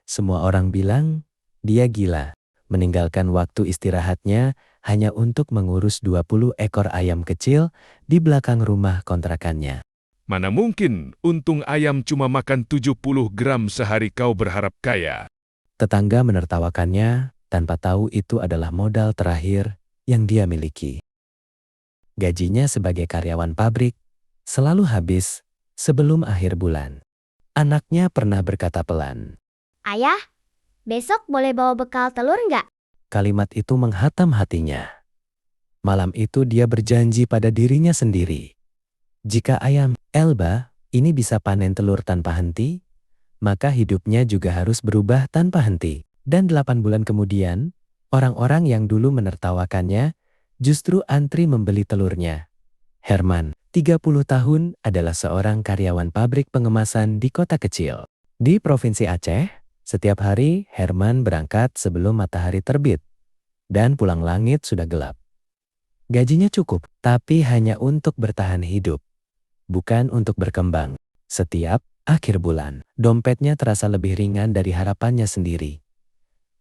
Semua orang bilang dia gila, meninggalkan waktu istirahatnya hanya untuk mengurus 20 ekor ayam kecil di belakang rumah kontrakannya. Mana mungkin, untung ayam cuma makan 70 gram sehari kau berharap kaya. Tetangga menertawakannya tanpa tahu itu adalah modal terakhir yang dia miliki. Gajinya sebagai karyawan pabrik selalu habis sebelum akhir bulan. Anaknya pernah berkata pelan. Ayah, besok boleh bawa bekal telur nggak? Kalimat itu menghatam hatinya. Malam itu dia berjanji pada dirinya sendiri. Jika ayam Elba ini bisa panen telur tanpa henti, maka hidupnya juga harus berubah tanpa henti. Dan 8 bulan kemudian, orang-orang yang dulu menertawakannya justru antri membeli telurnya. Herman, 30 tahun, adalah seorang karyawan pabrik pengemasan di kota kecil. Di Provinsi Aceh, setiap hari Herman berangkat sebelum matahari terbit. Dan pulang langit sudah gelap. Gajinya cukup, tapi hanya untuk bertahan hidup. Bukan untuk berkembang. Setiap akhir bulan, dompetnya terasa lebih ringan dari harapannya sendiri.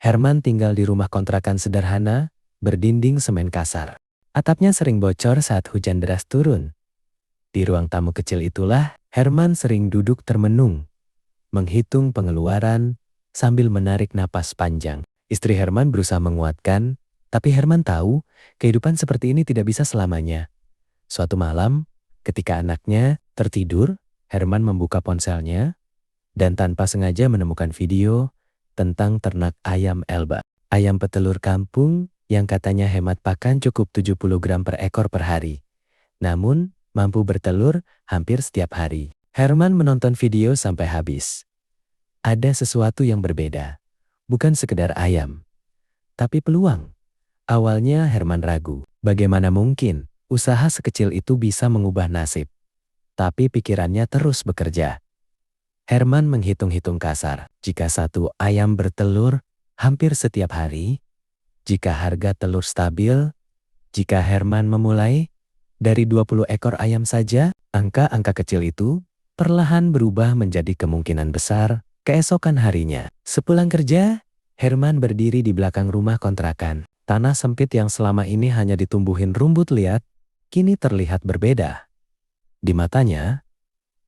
Herman tinggal di rumah kontrakan sederhana, berdinding semen kasar. Atapnya sering bocor saat hujan deras turun. Di ruang tamu kecil itulah, Herman sering duduk termenung, menghitung pengeluaran sambil menarik napas panjang. Istri Herman berusaha menguatkan, tapi Herman tahu kehidupan seperti ini tidak bisa selamanya. Suatu malam, ketika anaknya tertidur, Herman membuka ponselnya dan tanpa sengaja menemukan video tentang ternak ayam Elba. Ayam petelur kampung yang katanya hemat pakan cukup 70 gram per ekor per hari. Namun, mampu bertelur hampir setiap hari. Herman menonton video sampai habis. Ada sesuatu yang berbeda. Bukan sekedar ayam, tapi peluang. Awalnya Herman ragu. Bagaimana mungkin usaha sekecil itu bisa mengubah nasib? Tapi pikirannya terus bekerja. Herman menghitung-hitung kasar. Jika satu ayam bertelur hampir setiap hari, jika harga telur stabil, jika Herman memulai dari 20 ekor ayam saja, angka-angka kecil itu perlahan berubah menjadi kemungkinan besar keesokan harinya. Sepulang kerja, Herman berdiri di belakang rumah kontrakan. Tanah sempit yang selama ini hanya ditumbuhin rumput liat, kini terlihat berbeda. Di matanya,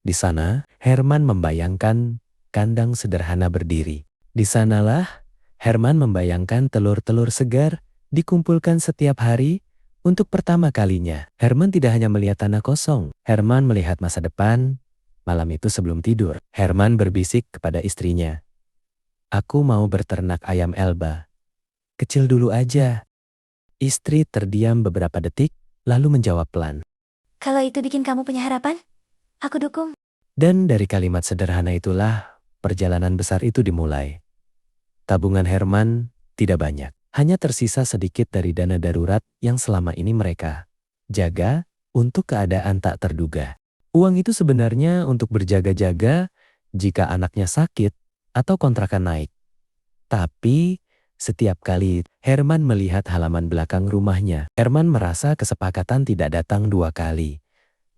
di sana, Herman membayangkan kandang sederhana berdiri. Di sanalah, Herman membayangkan telur-telur segar dikumpulkan setiap hari untuk pertama kalinya. Herman tidak hanya melihat tanah kosong, Herman melihat masa depan. Malam itu sebelum tidur, Herman berbisik kepada istrinya. Aku mau berternak ayam Elba. Kecil dulu aja. Istri terdiam beberapa detik, lalu menjawab pelan. Kalau itu bikin kamu punya harapan, aku dukung. Dan dari kalimat sederhana itulah, perjalanan besar itu dimulai. Tabungan Herman tidak banyak. Hanya tersisa sedikit dari dana darurat yang selama ini mereka jaga untuk keadaan tak terduga. Uang itu sebenarnya untuk berjaga-jaga jika anaknya sakit atau kontrakan naik. Tapi setiap kali Herman melihat halaman belakang rumahnya, Herman merasa kesepakatan tidak datang 2 kali.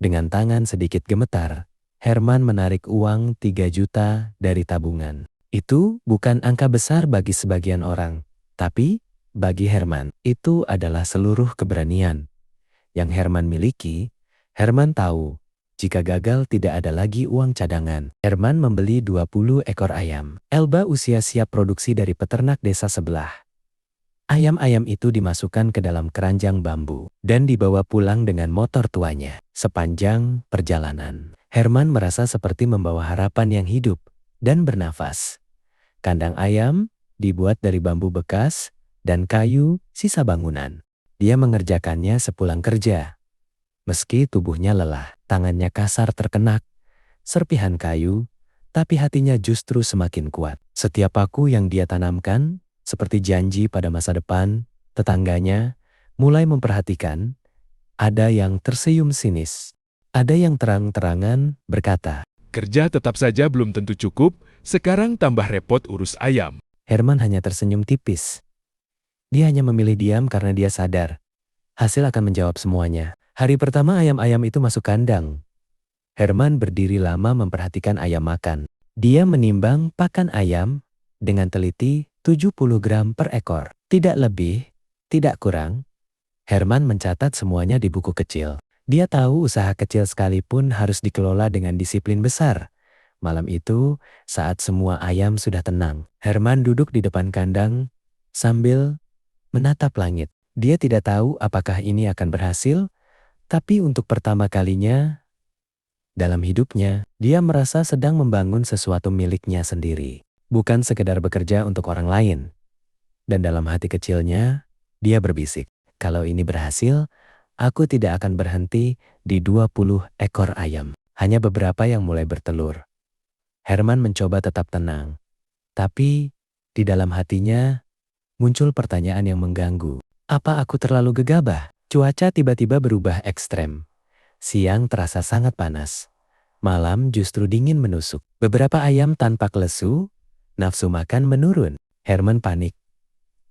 Dengan tangan sedikit gemetar, Herman menarik uang 3 juta dari tabungan. Itu bukan angka besar bagi sebagian orang, tapi bagi Herman, itu adalah seluruh keberanian. Yang Herman miliki, Herman tahu, jika gagal tidak ada lagi uang cadangan. Herman membeli 20 ekor ayam. Elba usia siap produksi dari peternak desa sebelah. Ayam-ayam itu dimasukkan ke dalam keranjang bambu dan dibawa pulang dengan motor tuanya. Sepanjang perjalanan, Herman merasa seperti membawa harapan yang hidup dan bernafas. Kandang ayam dibuat dari bambu bekas dan kayu sisa bangunan. Dia mengerjakannya sepulang kerja. Meski tubuhnya lelah, tangannya kasar terkenak, serpihan kayu, tapi hatinya justru semakin kuat. Setiap paku yang dia tanamkan, seperti janji pada masa depan, tetangganya mulai memperhatikan. Ada yang tersenyum sinis, ada yang terang-terangan berkata, Kerja tetap saja belum tentu cukup, sekarang tambah repot urus ayam. Herman hanya tersenyum tipis. Dia hanya memilih diam karena dia sadar hasil akan menjawab semuanya. Hari pertama ayam-ayam itu masuk kandang. Herman berdiri lama memperhatikan ayam makan. Dia menimbang pakan ayam dengan teliti 70 gram per ekor. Tidak lebih, tidak kurang. Herman mencatat semuanya di buku kecil. Dia tahu usaha kecil sekalipun harus dikelola dengan disiplin besar. Malam itu, saat semua ayam sudah tenang, Herman duduk di depan kandang sambil menatap langit. Dia tidak tahu apakah ini akan berhasil, tapi untuk pertama kalinya dalam hidupnya, dia merasa sedang membangun sesuatu miliknya sendiri. Bukan sekedar bekerja untuk orang lain. Dan dalam hati kecilnya, dia berbisik, kalau ini berhasil, aku tidak akan berhenti di 20 ekor ayam. Hanya beberapa yang mulai bertelur. Herman mencoba tetap tenang. Tapi, di dalam hatinya, muncul pertanyaan yang mengganggu. Apa aku terlalu gegabah? Cuaca tiba-tiba berubah ekstrem. Siang terasa sangat panas. Malam justru dingin menusuk. Beberapa ayam tanpa lesu, nafsu makan menurun. Herman panik.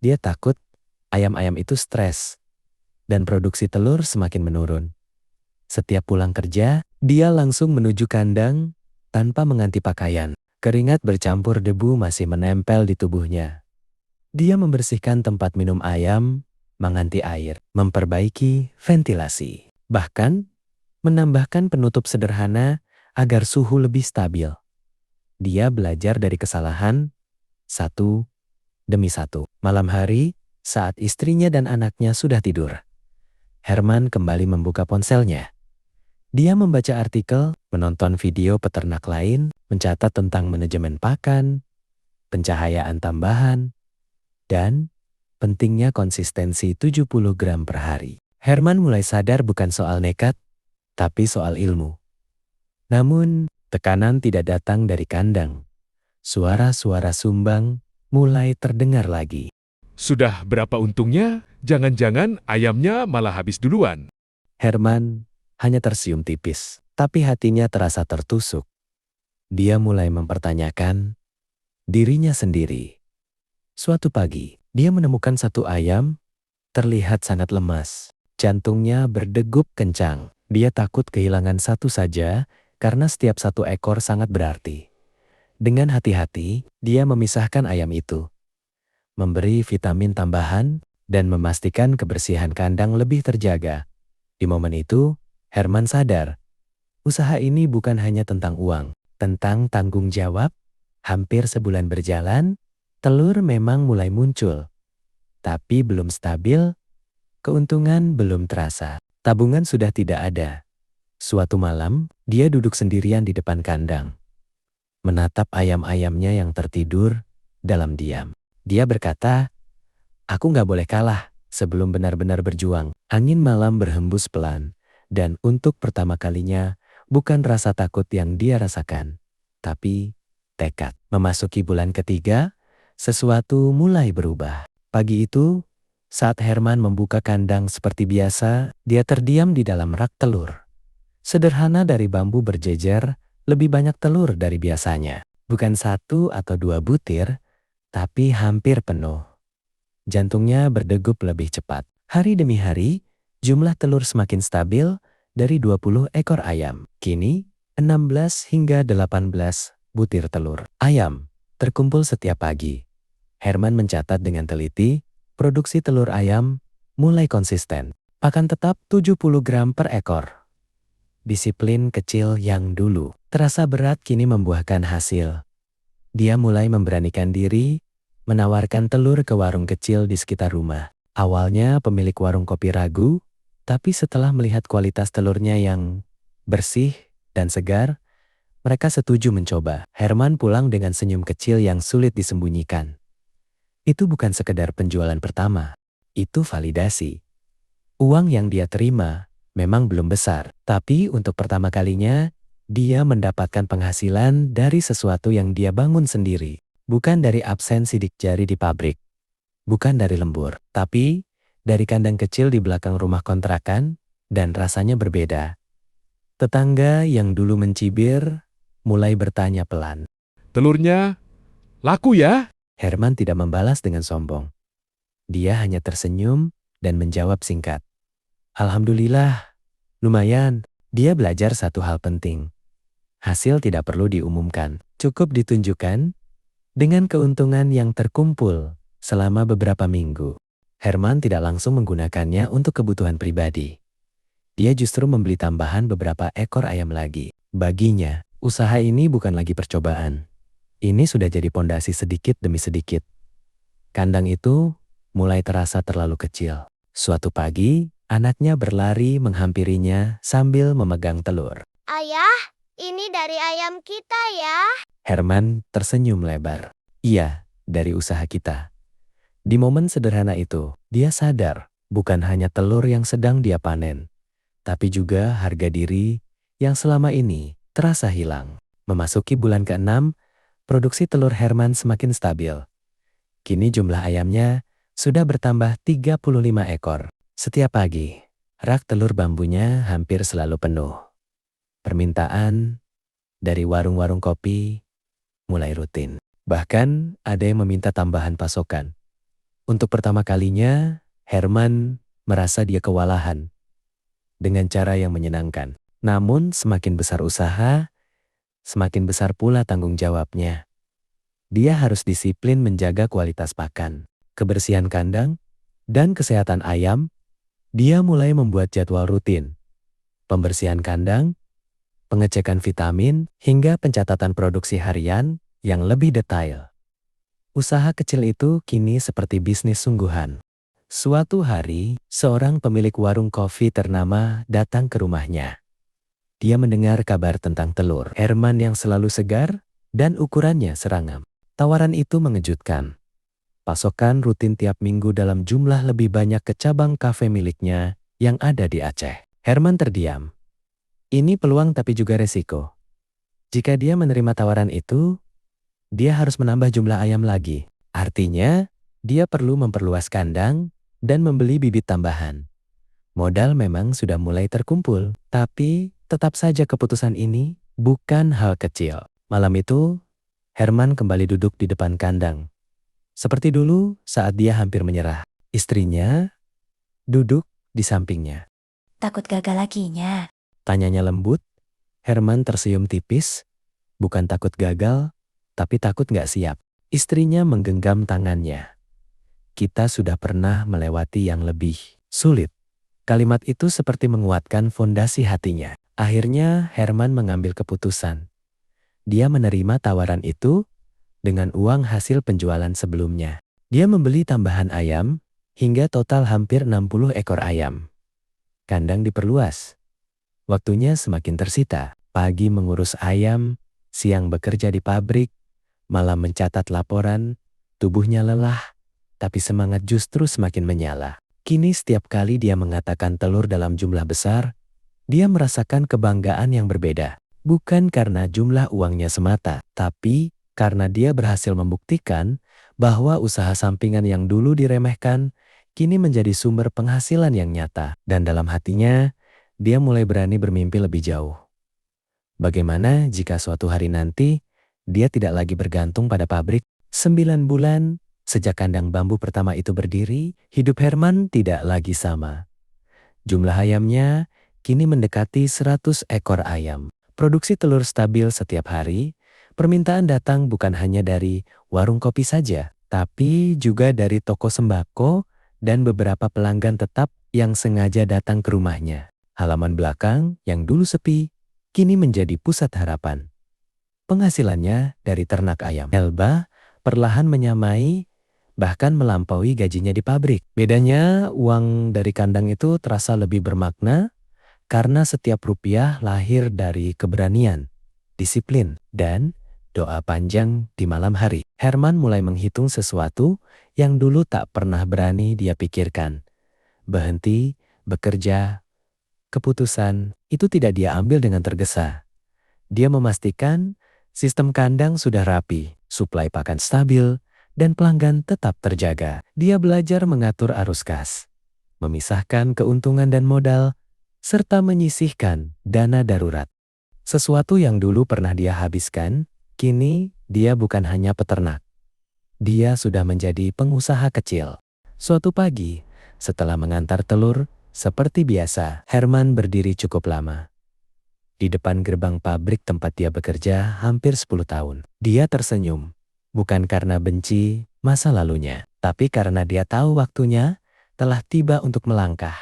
Dia takut ayam-ayam itu stres. Dan produksi telur semakin menurun. Setiap pulang kerja, dia langsung menuju kandang tanpa mengganti pakaian. Keringat bercampur debu masih menempel di tubuhnya. Dia membersihkan tempat minum ayam, mengganti air, memperbaiki ventilasi. Bahkan, menambahkan penutup sederhana agar suhu lebih stabil. Dia belajar dari kesalahan, satu demi satu. Malam hari, saat istrinya dan anaknya sudah tidur, Herman kembali membuka ponselnya. Dia membaca artikel, menonton video peternak lain, mencatat tentang manajemen pakan, pencahayaan tambahan, dan pentingnya konsistensi 70 gram per hari. Herman mulai sadar bukan soal nekat, tapi soal ilmu. Namun, tekanan tidak datang dari kandang. Suara-suara sumbang mulai terdengar lagi. Sudah berapa untungnya? Jangan-jangan ayamnya malah habis duluan. Herman hanya tersenyum tipis, tapi hatinya terasa tertusuk. Dia mulai mempertanyakan dirinya sendiri. Suatu pagi, dia menemukan satu ayam, terlihat sangat lemas. Jantungnya berdegup kencang. Dia takut kehilangan satu saja, karena setiap satu ekor sangat berarti. Dengan hati-hati, dia memisahkan ayam itu, memberi vitamin tambahan, dan memastikan kebersihan kandang lebih terjaga. Di momen itu, Herman sadar, usaha ini bukan hanya tentang uang, tentang tanggung jawab. Hampir sebulan berjalan, telur memang mulai muncul. Tapi belum stabil, keuntungan belum terasa. Tabungan sudah tidak ada. Suatu malam, dia duduk sendirian di depan kandang, menatap ayam-ayamnya yang tertidur dalam diam. Dia berkata, aku nggak boleh kalah sebelum benar-benar berjuang. Angin malam berhembus pelan, dan untuk pertama kalinya, bukan rasa takut yang dia rasakan, tapi tekad. Memasuki bulan ketiga, sesuatu mulai berubah. Pagi itu, saat Herman membuka kandang seperti biasa, dia terdiam di dalam rak telur. Sederhana dari bambu berjejer, lebih banyak telur dari biasanya. Bukan satu atau dua butir, tapi hampir penuh. Jantungnya berdegup lebih cepat. Hari demi hari, jumlah telur semakin stabil dari 20 ekor ayam. Kini, 16 hingga 18 butir telur ayam terkumpul setiap pagi. Herman mencatat dengan teliti, produksi telur ayam mulai konsisten. Pakan tetap 70 gram per ekor. Disiplin kecil yang dulu terasa berat kini membuahkan hasil. Dia mulai memberanikan diri, menawarkan telur ke warung kecil di sekitar rumah. Awalnya pemilik warung kopi ragu, tapi setelah melihat kualitas telurnya yang bersih dan segar, mereka setuju mencoba. Herman pulang dengan senyum kecil yang sulit disembunyikan. Itu bukan sekedar penjualan pertama, itu validasi. Uang yang dia terima memang belum besar, tapi untuk pertama kalinya, dia mendapatkan penghasilan dari sesuatu yang dia bangun sendiri. Bukan dari absen sidik jari di pabrik. Bukan dari lembur, tapi dari kandang kecil di belakang rumah kontrakan, dan rasanya berbeda. Tetangga yang dulu mencibir, mulai bertanya pelan. Telurnya laku ya? Herman tidak membalas dengan sombong. Dia hanya tersenyum dan menjawab singkat. Alhamdulillah, lumayan. Dia belajar satu hal penting. Hasil tidak perlu diumumkan, cukup ditunjukkan. Dengan keuntungan yang terkumpul selama beberapa minggu, Herman tidak langsung menggunakannya untuk kebutuhan pribadi. Dia justru membeli tambahan beberapa ekor ayam lagi. Baginya, usaha ini bukan lagi percobaan. Ini sudah jadi pondasi sedikit demi sedikit. Kandang itu mulai terasa terlalu kecil. Suatu pagi, anaknya berlari menghampirinya sambil memegang telur. Ayah, ini dari ayam kita ya. Herman tersenyum lebar. Iya, dari usaha kita. Di momen sederhana itu, dia sadar bukan hanya telur yang sedang dia panen, tapi juga harga diri yang selama ini terasa hilang. Memasuki bulan ke-6, produksi telur Herman semakin stabil. Kini jumlah ayamnya sudah bertambah 35 ekor. Setiap pagi, rak telur bambunya hampir selalu penuh. Permintaan dari warung-warung kopi mulai rutin. Bahkan ada yang meminta tambahan pasokan. Untuk pertama kalinya, Herman merasa dia kewalahan dengan cara yang menyenangkan. Namun semakin besar usaha, semakin besar pula tanggung jawabnya. Dia harus disiplin menjaga kualitas pakan, kebersihan kandang, dan kesehatan ayam. Dia mulai membuat jadwal rutin. Pembersihan kandang, pengecekan vitamin, hingga pencatatan produksi harian yang lebih detail. Usaha kecil itu kini seperti bisnis sungguhan. Suatu hari, seorang pemilik warung kopi ternama datang ke rumahnya. Dia mendengar kabar tentang telur Herman yang selalu segar dan ukurannya seragam. Tawaran itu mengejutkan. Pasokan rutin tiap minggu dalam jumlah lebih banyak ke cabang kafe miliknya yang ada di Aceh. Herman terdiam. Ini peluang tapi juga resiko. Jika dia menerima tawaran itu, dia harus menambah jumlah ayam lagi. Artinya, dia perlu memperluas kandang dan membeli bibit tambahan. Modal memang sudah mulai terkumpul, tapi tetap saja keputusan ini bukan hal kecil. Malam itu, Herman kembali duduk di depan kandang. Seperti dulu saat dia hampir menyerah. Istrinya duduk di sampingnya. Takut gagal laginya. Tanyanya lembut. Herman tersenyum tipis. Bukan takut gagal, tapi takut gak siap. Istrinya menggenggam tangannya. Kita sudah pernah melewati yang lebih sulit. Kalimat itu seperti menguatkan fondasi hatinya. Akhirnya Herman mengambil keputusan. Dia menerima tawaran itu dengan uang hasil penjualan sebelumnya. Dia membeli tambahan ayam hingga total hampir 60 ekor ayam. Kandang diperluas. Waktunya semakin tersita. Pagi mengurus ayam, siang bekerja di pabrik, malam mencatat laporan. Tubuhnya lelah, tapi semangat justru semakin menyala. Kini setiap kali dia mengatakan telur dalam jumlah besar, dia merasakan kebanggaan yang berbeda. Bukan karena jumlah uangnya semata, tapi karena dia berhasil membuktikan bahwa usaha sampingan yang dulu diremehkan kini menjadi sumber penghasilan yang nyata. Dan dalam hatinya, dia mulai berani bermimpi lebih jauh. Bagaimana jika suatu hari nanti, dia tidak lagi bergantung pada pabrik? 9 bulan sejak kandang bambu pertama itu berdiri, hidup Herman tidak lagi sama. Jumlah ayamnya kini mendekati 100 ekor ayam. Produksi telur stabil setiap hari. Permintaan datang bukan hanya dari warung kopi saja, tapi juga dari toko sembako dan beberapa pelanggan tetap yang sengaja datang ke rumahnya. Halaman belakang yang dulu sepi, kini menjadi pusat harapan. Penghasilannya dari ternak ayam Elba perlahan menyamai, bahkan melampaui gajinya di pabrik. Bedanya, uang dari kandang itu terasa lebih bermakna karena setiap rupiah lahir dari keberanian, disiplin, dan doa panjang di malam hari. Herman mulai menghitung sesuatu yang dulu tak pernah berani dia pikirkan. Berhenti, bekerja, keputusan itu tidak dia ambil dengan tergesa. Dia memastikan sistem kandang sudah rapi, suplai pakan stabil, dan pelanggan tetap terjaga. Dia belajar mengatur arus kas, memisahkan keuntungan dan modal, serta menyisihkan dana darurat. Sesuatu yang dulu pernah dia habiskan, kini dia bukan hanya peternak. Dia sudah menjadi pengusaha kecil. Suatu pagi, setelah mengantar telur, seperti biasa, Herman berdiri cukup lama. Di depan gerbang pabrik tempat dia bekerja hampir 10 tahun. Dia tersenyum. Bukan karena benci masa lalunya, tapi karena dia tahu waktunya telah tiba untuk melangkah.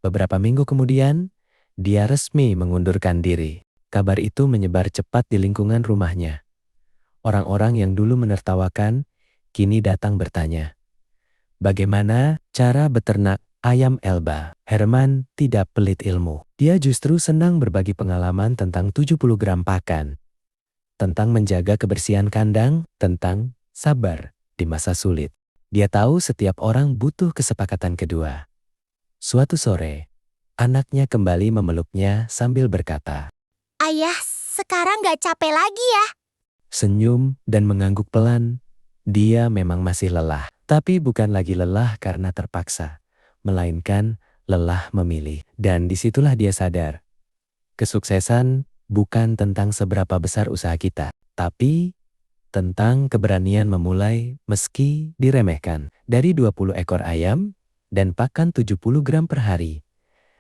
Beberapa minggu kemudian, dia resmi mengundurkan diri. Kabar itu menyebar cepat di lingkungan rumahnya. Orang-orang yang dulu menertawakan, kini datang bertanya, bagaimana cara beternak ayam Elba? Herman tidak pelit ilmu. Dia justru senang berbagi pengalaman tentang 70 gram pakan. Tentang menjaga kebersihan kandang, tentang sabar di masa sulit. Dia tahu setiap orang butuh kesepakatan kedua. Suatu sore, anaknya kembali memeluknya sambil berkata, Ayah, sekarang gak capek lagi ya? senyum dan mengangguk pelan. Dia memang masih lelah, tapi bukan lagi lelah karena terpaksa, melainkan lelah memilih. Dan disitulah dia sadar, kesuksesan bukan tentang seberapa besar usaha kita, tapi tentang keberanian memulai meski diremehkan. Dari 20 ekor ayam dan pakan 70 gram per hari,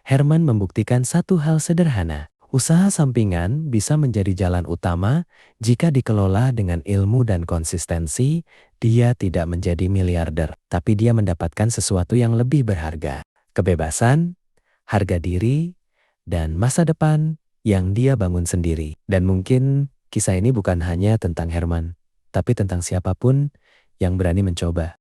Herman membuktikan satu hal sederhana. Usaha sampingan bisa menjadi jalan utama jika dikelola dengan ilmu dan konsistensi. Dia tidak menjadi miliarder, tapi dia mendapatkan sesuatu yang lebih berharga. Kebebasan, harga diri, dan masa depan yang dia bangun sendiri. Dan mungkin kisah ini bukan hanya tentang Herman, tapi tentang siapapun yang berani mencoba.